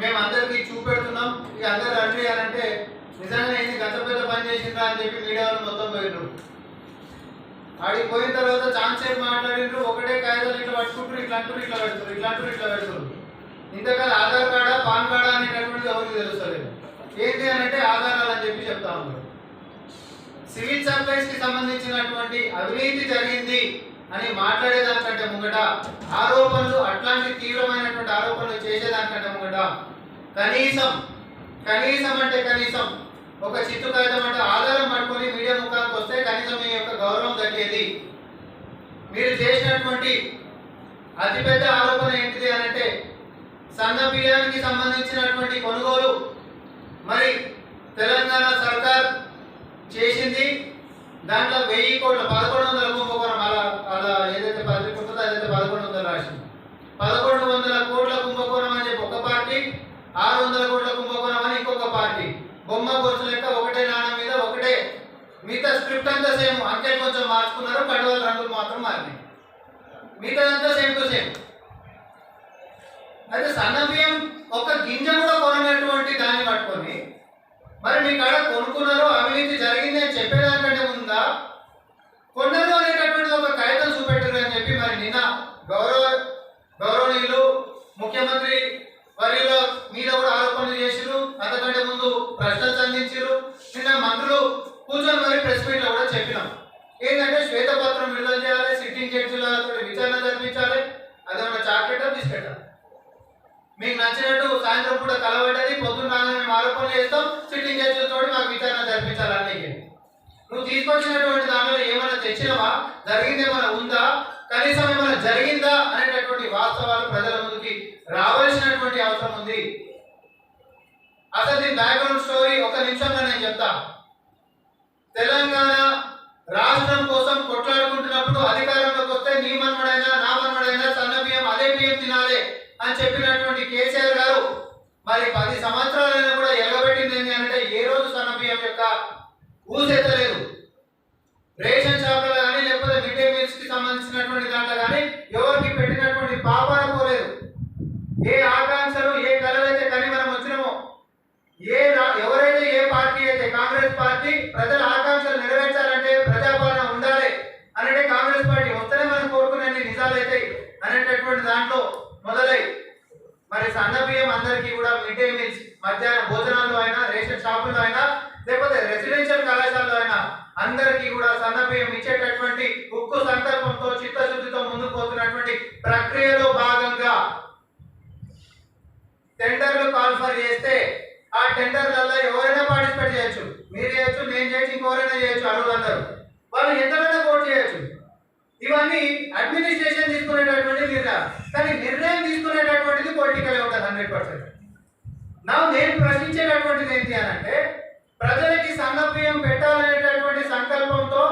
మేము అందరికీ చూపెడుతున్నాం. ఇక అందరు రండి అని అంటే నిజంగా ఏంది గత పెద్ద పని చేసిండ్రా అని చెప్పి మీడియాలో మొత్తం పోయిండ్రు. ఆడికి పోయిన తర్వాత ఛాన్స్ సేపు మాట్లాడిండ్రు, ఒకటే కాగితాలు ఇట్లా పట్టుకుంటారు, ఇట్లా అంటారు, ఇట్లా పెడతారు, ఇట్లా అంటారు, ఇట్లా పెడతారు. ఇంతకాదు ఆధార్ కార్డా పాన్ కార్డా అనేటటువంటిది ఎవరికి తెలుస్తలేదు. ఏంటి అని అంటే ఆధారాలు అని చెప్పి చెప్తా ఉన్నారు. సివిల్ సప్లైస్ కి సంబంధించినటువంటి అవినీతి జరిగింది అని మాట్లాడేదానికంటే ముంగట ఆరోపణలు, అట్లాంటి తీవ్రమైనటువంటి ఆరోపణలు చేసేదానికంటే ముంగట కనీసం అంటే కనీసం ఒక చిత్తు కాగితం అంటే ఆధారం పట్టుకొని మీడియా ముఖానికి వస్తే కనీసం మీ యొక్క గౌరవం దక్కేది. మీరు చేసినటువంటి అతిపెద్ద ఆరోపణ ఏంటిది అని అంటే సన్న బియ్యానికి సంబంధించినటువంటి కొనుగోలు మరి తెలంగాణ సర్కార్ చేసింది. దాంట్లో 1000 కోట్ల 1100 కుంభకోణం అలా ఏదైతే 10 ఉంటుందో అదైతే 1100 రాసింది. 1100 కోట్ల కుంభకోణం అని చెప్పి ఒక పార్టీ, 600 కోట్ల కుంభకోణం అని ఇంకొక పార్టీ. బొమ్మ బొరుసు లెక్క ఒకటే నాణం మీద ఒకటే, మిగతా స్క్రిప్ట్ అంతా సేమ్, అంకెలు కొంచెం మార్చుకున్నారు, కండువాల రంగులు మాత్రం మారినాయి, మిగతాదంతా సేమ్ టు సేమ్. అయితే సన్న బియ్యం ఒక గింజ కూడా కొననటువంటి దాన్ని పట్టుకొని మరి మీ కాడ కొనుక్కున్నారు, అవినీతి జరిగింది అని చెప్పేదానికంటే ముందా కొన్నారు అనేటటువంటి ఒక కాగితం చూపెట్టారు అని చెప్పి మరి నిన్న గౌరవనీయులు ముఖ్యమంత్రి వర్యుల మీద కూడా ఆరోపణలు చేసిరు. అంతకంటే ముందు ప్రశ్నలు సంధించారు. నిన్న మంత్రులు కూర్చొని మరి ప్రెస్ మీట్ లో కూడా చెప్పినాం ఏంటంటే శ్వేతపత్రం విడుదల చేయాలి, సిట్టింగ్ జడ్జిలతో విచారణ జరిపించాలి. అదేమన్నా చాక్లెట్ బిస్కెట్ మీకు నచ్చినట్టు సాయంత్రం కూడా కలవడ్డది, పొద్దున్న రాగానే మేము ఆరోపణలు చేస్తాం, సిట్టింగ్ జడ్జిలతో మాకు విచారణ జరిపించాలని. నువ్వు తీసుకొచ్చినటువంటి దానిలో ఏమైనా తెచ్చినవా, జరిగింది ఏమైనా ఉందా, కనీసం ఏమైనా జరిగిందా అనేటటువంటి వాస్తవాలు ప్రజల ముందుకి రావాల్సినటువంటి అవసరం ఉంది. అసలు దీని బ్యాక్గ్రౌండ్ స్టోరీ ఒక నిమిషంలో నేను చెప్తా. తెలంగాణ రాష్ట్రం కోసం కొట్లాడుకుంటున్నప్పుడు అధికారంలోకి వస్తే నీ మన్మడైనా నా మన్మడైనా సన్న బియ్యం అదే బియ్యం తినాలి అని చెప్పినటువంటి కేసీఆర్ గారు మరి 10 సంవత్సరాలైనా కూడా ఎలగబెట్టింది ఏంటి అంటే ఏ రోజు సన్న బియ్యం యొక్క ఊసెత్తలేదు. రేషన్ షాపులో కానీ లేకపోతే మిడ్ డే మీల్స్ కి సంబంధించినటువంటి దాంట్లో కానీ ఎవరికి పెట్టినటువంటి పాపాన పోలేదు. ఏ ఆకాంక్షలు ఏ కళలైతే కానీ మనం వచ్చినామో, ఎవరైతే ఏ పార్టీ అయితే కాంగ్రెస్ పార్టీ ప్రజల ఆకాంక్షలు నెరవేర్చాలంటే ప్రజాపాలన ఉండాలి అంటే కాంగ్రెస్ పార్టీ వస్తేనే మనం కోరుకునే నిజాలు అవుతాయి అనేటటువంటి దాంట్లో మొదలై మరి సన్న బియ్యం అందరికీ కూడా మిడ్ డే మీల్స్ మధ్యాహ్న భోజనాల్లో అయినా, రేషన్ షాపుల్లో అయినా, లేకపోతే రెసిడెన్షియల్ కళాశాలలో అయినా అందరికీ కూడా సన్న బియ్యం ఇచ్చేటటువంటి ఉక్కు సంకల్పంతో చిత్తశుద్ధితో ముందుకు పోతున్నటువంటి ప్రక్రియలో భాగంగా టెండర్లు కాల్ఫర్ చేస్తే ఆ టెండర్లలో ఎవరైనా పార్టిసిపేట్ చేయొచ్చు. మీరు చేయొచ్చు, నేను చేయొచ్చు, ఇంకెవరైనా చేయొచ్చు. అర్హులందరూ వాళ్ళు ఎంతైనా కోట్ చేయొచ్చు. ఇవన్నీ అడ్మినిస్ట్రేషన్ తీసుకునేటటువంటి నిర్ణయం, కానీ నిర్ణయం తీసుకునేటటువంటిది పొలిటికల్ ఉంటుంది 100%. నేను ప్రశ్నించేటటువంటిది ఏంటి అని అంటే ప్రజలకి సన్న బియ్యం పెట్టాలనేటటువంటి సంకల్పంతో,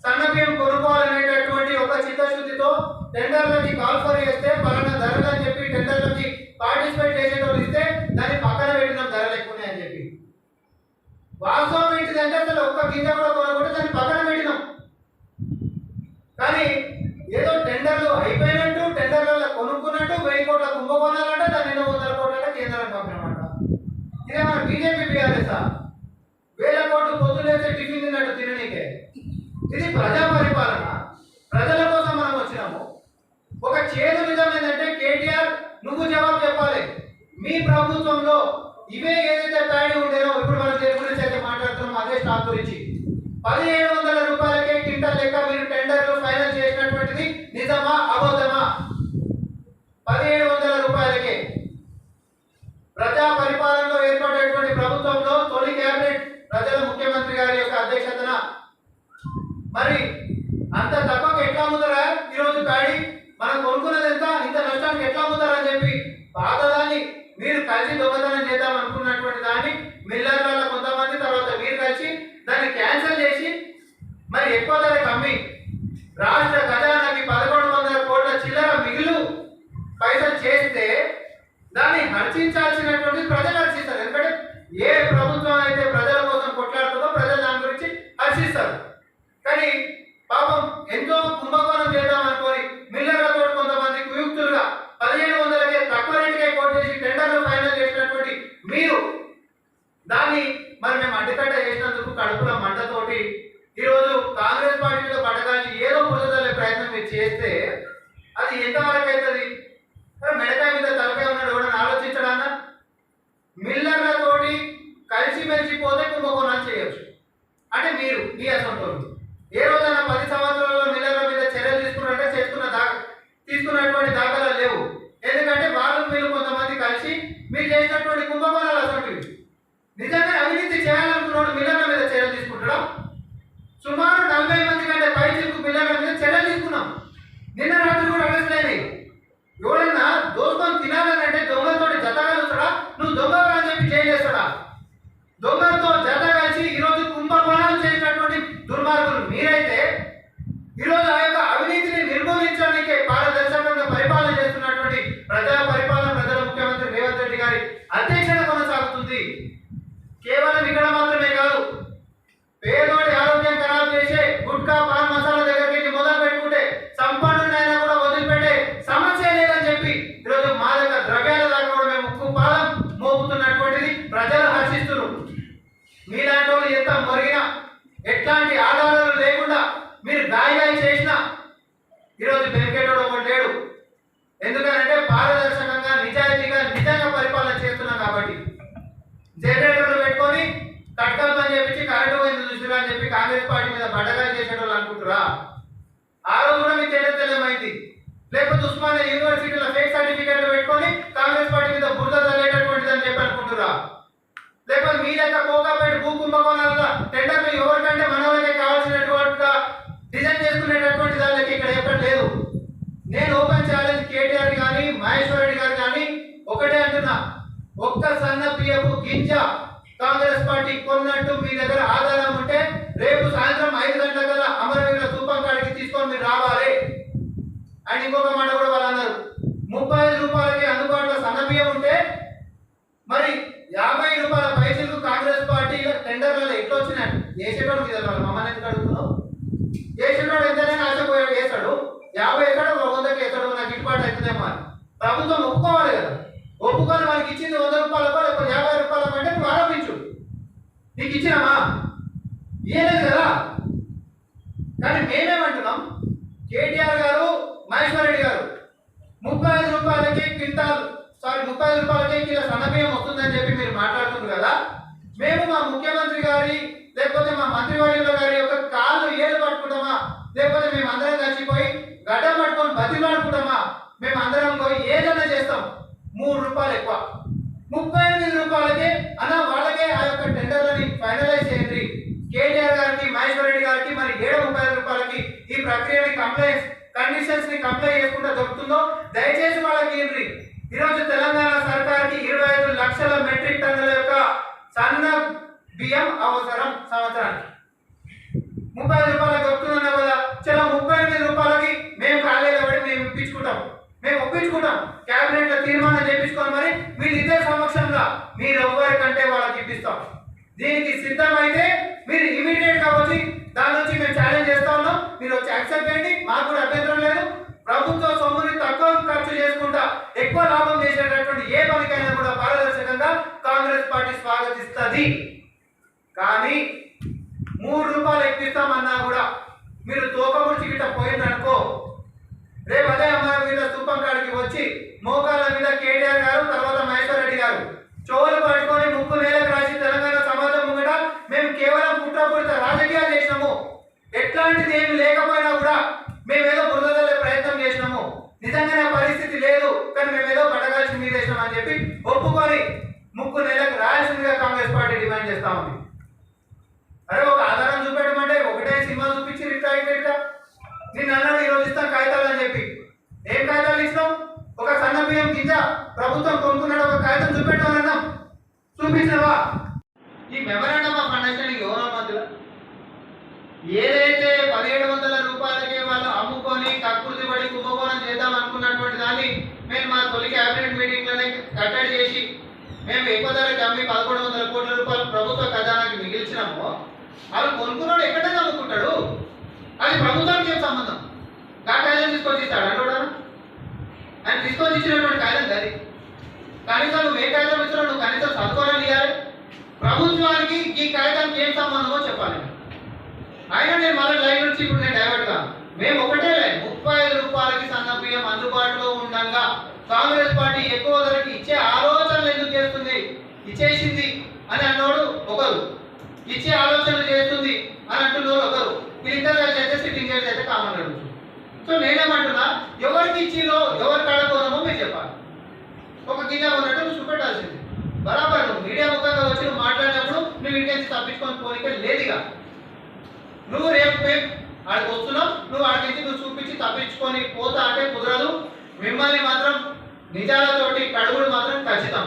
సన్న బియ్యం కొనుక్కోవాలనేటటువంటి ఒక చిత్తశుద్ధితో టెండర్లకి కాల్ఫర్ చేస్తే పలానా ధరలు అని చెప్పి టెండర్లకి పార్టిసిపేట్ చేసేటోళ్ళు ఇస్తే దాన్ని పక్కన పెట్టినాం ధరలు ఎక్కువనే అని చెప్పి. వాస్తవం ఏంటిదంటే అసలు ఒక్క గింజ కూడా కొనకుండా దాన్ని పక్కన పెట్టినాం. కానీ ఏదో టెండర్లు అయిపోయినట్టు, టెండర్లలో కొనుక్కున్నట్టు 1000 కోట్ల కుంభకోణాలంటే దాన్ని 200 కోట్ల కేంద్రానికి పంపినమాట. ఇదే మన బీజేపీ బీఆర్ఎస్ 1000 కోట్లు పొద్దులేసే టిఫిన్ తిన్నట్టు తిననీకే. ఇది ప్రజా పరిపాలన. ప్రజల కోసం మనం వచ్చినాము. ఒక చేదు నిజం ఏంటంటే కేటీఆర్ నువ్వు జవాబు చెప్పాలి. మీ ప్రభుత్వంలో ఇవే ఏదైతే ప్యాడీ ఉండేనో, ఇప్పుడు మనం దేని గురించి అయితే మాట్లాడుతున్నాం అదే స్టాక్ గురించి, 1700 రూపాయలకే క్వింటల్ లెక్క మీరు టెండర్లు ఫైనల్ చేసినటువంటిది నిజమా అబద్ధమా? 1700 రూపాయలకే ప్రజా పరిపాలనలో ఏర్పడేటువంటి ప్రభుత్వంలో తొలి కేబినెట్ ప్రజల ముఖ్యమంత్రి గారి యొక్క అధ్యక్షతన మరి అంత తక్కువకి ఎట్లా అమ్ముతారా ఈరోజు ప్యాడీ? మనం కొనుక్కున్నది ఎంత, ఇంత నష్టానికి ఎట్లా అమ్ముతారని చెప్పి పాతదాన్ని మీరు కలిసి దొంగతనం చేద్దాం అనుకున్నటువంటి దాన్ని మిల్లర్ల కొంతమంది, తర్వాత మీరు కలిసి దాన్ని క్యాన్సిల్ చేసి మరి ఎక్కువ ధరకు అమ్మి రాష్ట్ర ఖజానాకి 1100 కోట్ల చిల్లర మిగులు పైసలు చేస్తే దాన్ని హర్షించాల్సినటువంటి ప్రజలు హర్షిస్తారు. ఎందుకంటే ఏ ప్రభుత్వం అయితే ప్రజల కోసం కొట్లాడుతుందో ప్రజలు దాని గురించి హర్షిస్తారు. కానీ పాపం ఎంతో కుంభకోణం చేద్దాం అనుకోని మిల్లర్లతో కొంతమంది కుయుక్తులుగా 1700కే తక్కువ రేటుకే కోట్ చేసి టెండర్లు ఫైనల్ చేసినటువంటి గింజ కాంగ్రెస్ పార్టీ కొన్నట్టు మీ దగ్గర ఆధారం ఉంటే రేపు సాయంత్రం 5 గంటల కల్లా అమరవీరుల స్థూపం కాడికి తీసుకొని మీరు రావాలి. అండ్ ఇంకొక మాట కూడా వాళ్ళు అన్నారు, 35 రూపాయలకి అందుబాటులో సన్నబియ్యం ఉంటే మరి 50 రూపాయల పైసలు కాంగ్రెస్ పార్టీ టెండర్లలో ఎట్లా వచ్చినాయి? వేసేటోడు మీద మమ్మల్ని ఎందుకు అడుగుతున్నావు? వేసేటోడు ఎంతైనా ఆశపోయాడు, వేస్తాడు 50 వేస్తాడు 100కి వేస్తాడు, నాకు గిట్టుబాటు అవుతుందేమో అని ప్రభుత్వం ఒప్పుకోవాలి కదా. ఒప్పుకొని మనకి ఇచ్చింది 100 రూపాయలకో లేకపోతే 50 రూపాయలకో అంటే నువ్వు ఆరోపించు. నీకు ఇచ్చినామా? ఇయ్యలేదు కదా. కానీ మేమేమంటున్నాం, కేటీఆర్ గారు మహేశ్వర్ రెడ్డి గారు 35 రూపాయలకి క్వింటాల్ 35 రూపాయలకి కిలో సన్నబియ్యం వస్తుందని చెప్పి మీరు మాట్లాడుతున్నారు కదా. మేము మా ముఖ్యమంత్రి గారి లేకపోతే మా మంత్రివర్యుల గారి యొక్క కాళ్ళు ఏళ్ళు పట్టుకుంటామా, లేకపోతే మేము అందరం కలిసిపోయి గడ్డ పట్టుకొని బతిలాడుకుంటామా? మేము అందరం పోయి ఏదైనా చేస్తాం. 3 రూపాయలు ఎక్కువ 38 రూపాయలకి అన్న వాళ్ళకే ఆ యొక్క టెండర్లని ఫైనలైజ్ చేయండి. కేటీఆర్ గారికి మహేశ్వర్ రెడ్డి గారికి మరి 35 రూపాయలకి ఈ ప్రక్రియని కండిషన్స్ ని కంప్లై చేసుకుంటూ దొరుకుతుందో దయచేసి వాళ్ళకి ఏంటి. ఈరోజు తెలంగాణ సర్కార్కి 25 లక్షల మెట్రిక్ టన్నుల యొక్క సన్న బియ్యం అవసరం సంవత్సరానికి. 35 రూపాయలకు దొరుకుతుందన్న కదా, చాలా 38 రూపాయలకి మేము ఖాళీలో పడి మేము ఒప్పించుకుంటాం. క్యాబినెట్ లో తీర్మానం చేయించుకొని మరి వీళ్ళిద్దరి సమక్షంలో మీరు ఎవరికంటే వాళ్ళకి ఇప్పిస్తాం. దీనికి సిద్ధమైతే మీరు ఇమీడియట్ గా వచ్చి దాని నుంచి మేము ఛాలెంజ్ చేస్తా ఉన్నాం. మీరు వచ్చి యాక్సెప్ట్ చేయండి, మాకు కూడా అభ్యంతరం లేదు. ప్రభుత్వ సొమ్ముని తక్కువ ఖర్చు చేసుకుంటా ఎక్కువ లాభం చేసేటటువంటి ఏ పనికైనా కూడా పారదర్శకంగా కాంగ్రెస్ పార్టీ స్వాగతిస్తుంది. కానీ 3 రూపాయలు ఎక్కిస్తామన్నా కూడా మీరు తోకముడిచి గిట్ట పోయిందనుకో, రేపు అదే అమరవీరుల స్థూపం కాడికి వచ్చి మోకాళ్ళ మీద కేటీఆర్ గారు తర్వాత మహేశ్వర్ రెడ్డి గారు చెవులు పట్టుకొని ముక్కు నేలకు రాసి తెలంగాణ సమాజం ముంగట మేము కేవలం పుట్టపూరిత రాజకీయాలు చేసినాము, ఎట్లాంటిది ఏమి లేకపోయినా కూడా మేమేదో బురదలే ప్రయత్నం చేసినాము, నిజంగానే పరిస్థితి లేదు కానీ మేమేదో పట్టగాల్సి మీద వేసినాం అని చెప్పి ఒప్పుకొని ముక్కు నేలకు రాయాల్సిందిగా కాంగ్రెస్ పార్టీ డిమాండ్ చేస్తా ఉంది. అరే ఒక ఆధారం చూపెట్టమంటే ఒకటే సినిమా చూపించి ఇట్లా నేను అన్నాడు ఈరోజు ఇస్తాను కాగితాలు అని చెప్పి. ఏం కాగితాలు ఇచ్చినాం? ఒక సన్న బియ్యం గింజ ప్రభుత్వం కొనుక్కున్నాడు, ఒక కాగితం చూపెట్టామన్నాం, చూపించినవా? ఈ మెమరాండం ఆఫ్ అండర్స్టాండింగ్ ఎవరో మధ్యలో ఏదైతే 1700 రూపాయలకే వాళ్ళు అమ్ముకొని కక్కుర్తి పడి కుంభకోణం చేద్దాం అనుకున్నటువంటి దాన్ని మేము మా తొలి క్యాబినెట్ మీటింగ్ లోనే కట్టడి చేసి మేము ఎక్కువ ధరకి అమ్మి 1100 కోట్ల రూపాయలు ప్రభుత్వ ఖజానాకి మిగిల్చినామో వాళ్ళు కొనుక్కున్నాడు ఎక్కడైనా అమ్ముకుంటాడు, అది ప్రభుత్వానికి ఏం సంబంధం? కాగితం తీసుకొచ్చి ఇస్తాడు అంటాడు, ఆయన తీసుకొచ్చి ఇచ్చినటువంటి కాగితం అది. కనీసం నువ్వు ఏ కాగితం ఇచ్చినా నువ్వు కనీసం చదువుకోవాలని ఇవ్వాలి. ప్రభుత్వానికి ఈ కాగితానికి ఏం సంబంధమో చెప్పాలి. అయినా నేను మళ్ళీ లైన్ నుంచి ఇప్పుడు నేను డైవర్ట్ గా మేము ఒకటే లైన్ 35 రూపాయలకి సన్న బియ్యం అందుబాటులో ఉండగా కాంగ్రెస్ పార్టీ ఎక్కువ ధరకి ఇచ్చే ఆలోచనలు ఎందుకు చేస్తుంది? ఇచ్చేసింది అని అన్నోడు ఒకరు, ఇచ్చే ఆలోచనలు చేస్తుంది అని అంటున్నారు ఒకరు. వీళ్ళిద్దరు అయితే సిట్టింగ్ అయితే కామన్ అడుగుతుంది. సో నేనేమంటున్నా, ఎవరికి ఇచ్చిలో ఎవరి కాడ కొనమో మీరు చెప్పాలి. ఒక గిన్నె కొన్నట్టు నువ్వు చూపెట్టాల్సింది బరాబర్. నువ్వు మీడియా ముఖంగా వచ్చి నువ్వు మాట్లాడినప్పుడు నువ్వు ఇంటికి తప్పించుకొని పోలిక లేదుగా. నువ్వు రేపు ఆడికి వస్తున్నావు, నువ్వు ఆడికి నువ్వు చూపించి తప్పించుకొని పోతా అంటే కుదరదు. మిమ్మల్ని మాత్రం నిజాలతోటి కడుగుడు మాత్రం ఖచ్చితం.